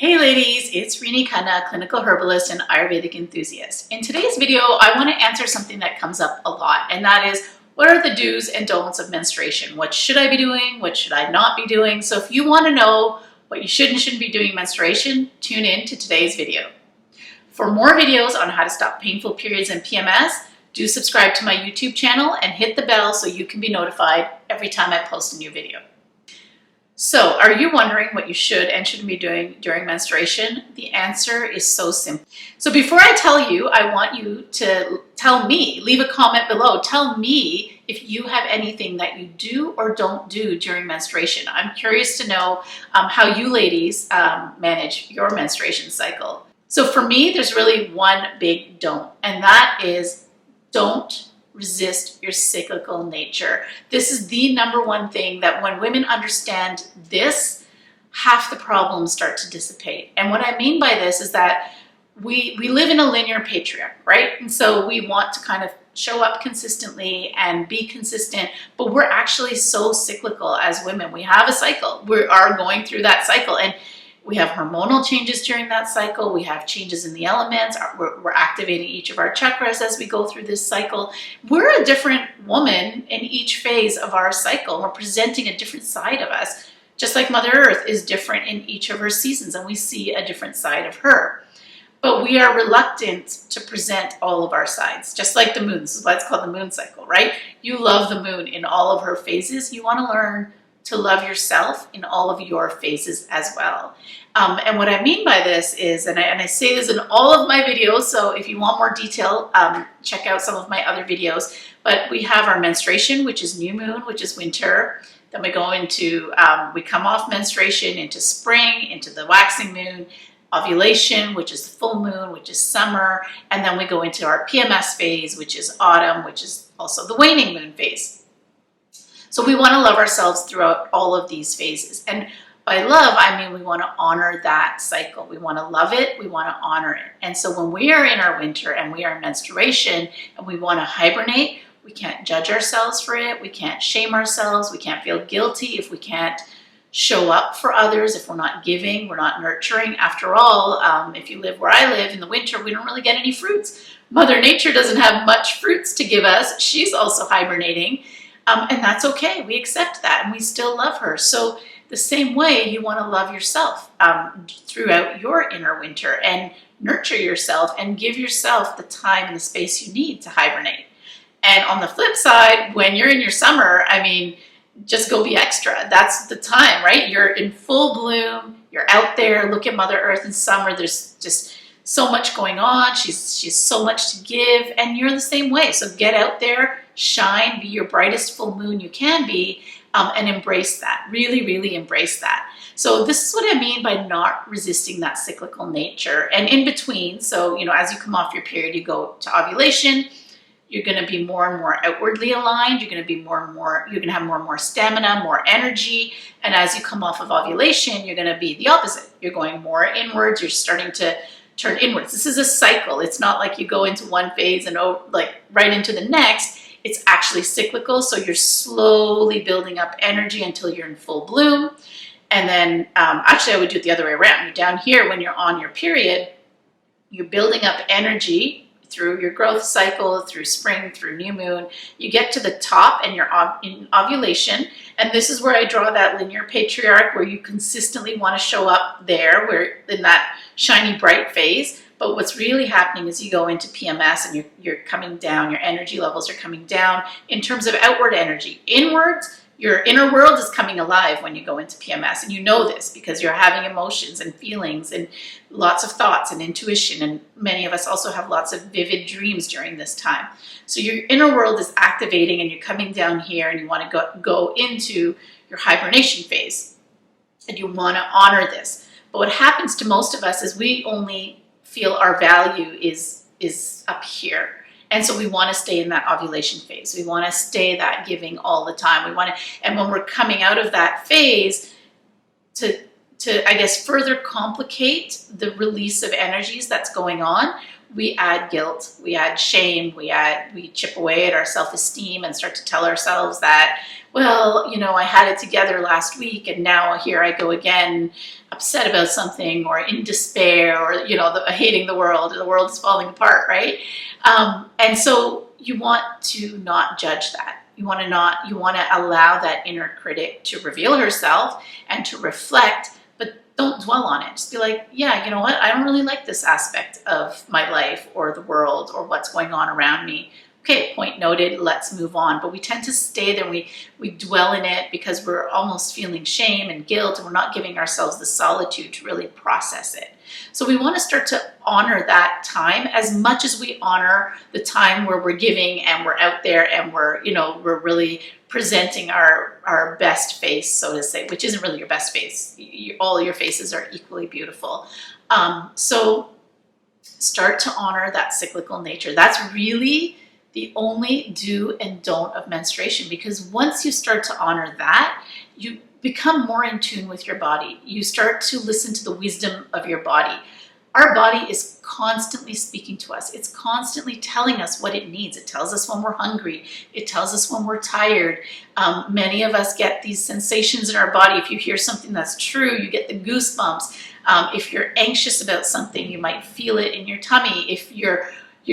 Hey ladies, it's Reenee Khanna, clinical herbalist and Ayurvedic enthusiast. In today's video, I want to answer something that comes up a lot, and that is, what are the do's and don'ts of menstruation? What should I be doing? What should I not be doing? So if you want to know what you should and shouldn't be doing in menstruation, tune in to today's video. For more videos on how to stop painful periods and PMS, do subscribe to my YouTube channel and hit the bell so you can be notified every time I post a new video. So, are you wondering what you should and shouldn't be doing during menstruation? The answer is so simple. So before I tell you, I want you to tell me, leave a comment below, tell me if you have anything that you do or don't do during menstruation. I'm curious to know how you ladies manage your menstruation cycle. So for me, there's really one big don't, and that is don't resist your cyclical nature. This is the number one thing that when women understand this, half the problems start to dissipate. And what I mean by this is that we live in a linear patriarch, right? And so we want to kind of show up consistently and be consistent, but we're actually so cyclical as women. We have a cycle. We are going through that cycle, and we have hormonal changes during that cycle. We have changes in the elements. We're activating each of our chakras as we go through this cycle. We're a different woman in each phase of our cycle. We're presenting a different side of us, just like Mother Earth is different in each of her seasons, and we see a different side of her. But we are reluctant to present all of our sides, just like the moon. This is why it's called the moon cycle, right? You love the moon in all of her phases. You want to learn to love yourself in all of your phases as well. And what I mean by this is, and I say this in all of my videos, so if you want more detail, check out some of my other videos, but we have our menstruation, which is new moon, which is winter. Then we go into, we come off menstruation into spring, into the waxing moon, ovulation, which is the full moon, which is summer, and then we go into our PMS phase, which is autumn, which is also the waning moon phase. So we want to love ourselves throughout all of these phases. And by love, I mean we want to honor that cycle. We want to love it. We want to honor it. And so when we are in our winter and we are in menstruation and we want to hibernate, we can't judge ourselves for it. We can't shame ourselves. We can't feel guilty if we can't show up for others, if we're not giving, we're not nurturing. After all, if you live where I live in the winter, we don't really get any fruits. Mother Nature doesn't have much fruits to give us. She's also hibernating. And that's okay. We accept that and we still love her. So the same way, you want to love yourself throughout your inner winter and nurture yourself and give yourself the time and the space you need to hibernate. And on the flip side, when you're in your summer, I mean, just go be extra. That's the time, right? You're in full bloom. You're out there. Look at Mother Earth in summer. There's just so much going on. She's so much to give, and you're the same way. So get out there, shine, be your brightest full moon you can be, and embrace that. Really, really embrace that. So this is what I mean by not resisting that cyclical nature. And in between, so as you come off your period, you go to ovulation. You're going to be more and more outwardly aligned. You're going to be you're going to have more and more stamina, more energy. And as you come off of ovulation, you're going to be the opposite. You're going more inwards. You're starting to turn inwards. This is a cycle. It's not like you go into one phase and right into the next. It's actually cyclical. So you're slowly building up energy until you're in full bloom. And then actually I would do it the other way around. You're down here when you're on your period, you're building up energy through your growth cycle, through spring, through new moon. You get to the top and you're in ovulation. And this is where I draw that linear patriarch where you consistently want to show up there, where in that shiny bright phase. But what's really happening is you go into PMS and you're coming down, your energy levels are coming down in terms of outward energy. Inwards, your inner world is coming alive when you go into PMS, and you know this because you're having emotions and feelings and lots of thoughts and intuition, and many of us also have lots of vivid dreams during this time. So your inner world is activating and you're coming down here and you want to go into your hibernation phase, and you want to honor this. But what happens to most of us is we only feel our value is up here. And so we want to stay in that ovulation phase. We want to stay that giving all the time. And when we're coming out of that phase, to I guess further complicate the release of energies that's going on, we add guilt, we add shame, we chip away at our self-esteem and start to tell ourselves that, well, you know, I had it together last week and now here I go again, upset about something or in despair or, you know, hating the world is falling apart, right? And so you want to not judge that. You want to allow that inner critic to reveal herself and to reflect, but don't dwell on it. Just be like, yeah, you know what? I don't really like this aspect of my life or the world or what's going on around me. Okay, point noted, let's move on. But we tend to stay there, we dwell in it because we're almost feeling shame and guilt, and we're not giving ourselves the solitude to really process it. So we want to start to honor that time as much as we honor the time where we're giving and we're out there and we're really presenting our best face, so to say, which isn't really your best face. All your faces are equally beautiful. So start to honor that cyclical nature. That's really the only do and don't of menstruation, because once you start to honor that, you become more in tune with your body. You start to listen to the wisdom of your body. Our body is constantly speaking to us. It's constantly telling us what it needs. It tells us when we're hungry. It tells us when we're tired. Many of us get these sensations in our body. If you hear something that's true, you get the goosebumps. If you're anxious about something, you might feel it in your tummy. If you're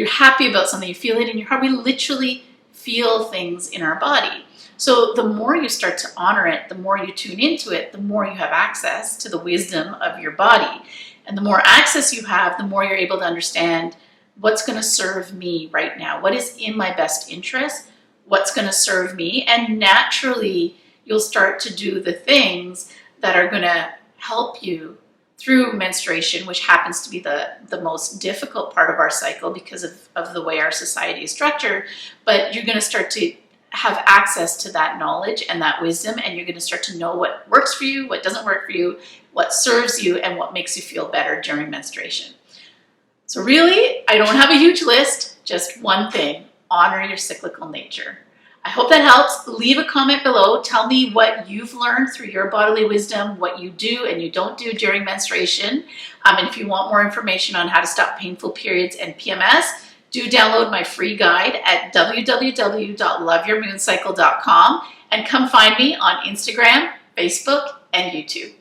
happy about something, you feel it in your heart. We literally feel things in our body. So the more you start to honor it, the more you tune into it, the more you have access to the wisdom of your body. And the more access you have, the more you're able to understand what's going to serve me right now. What is in my best interest? What's going to serve me? And naturally, you'll start to do the things that are going to help you through menstruation, which happens to be the most difficult part of our cycle because of the way our society is structured. But you're going to start to have access to that knowledge and that wisdom, and you're going to start to know what works for you, what doesn't work for you, what serves you, and what makes you feel better during menstruation. So really, I don't have a huge list, just one thing: honor your cyclical nature. I hope that helps. Leave a comment below. Tell me what you've learned through your bodily wisdom, what you do and you don't do during menstruation. And if you want more information on how to stop painful periods and PMS, do download my free guide at www.loveyourmooncycle.com and come find me on Instagram, Facebook, and YouTube.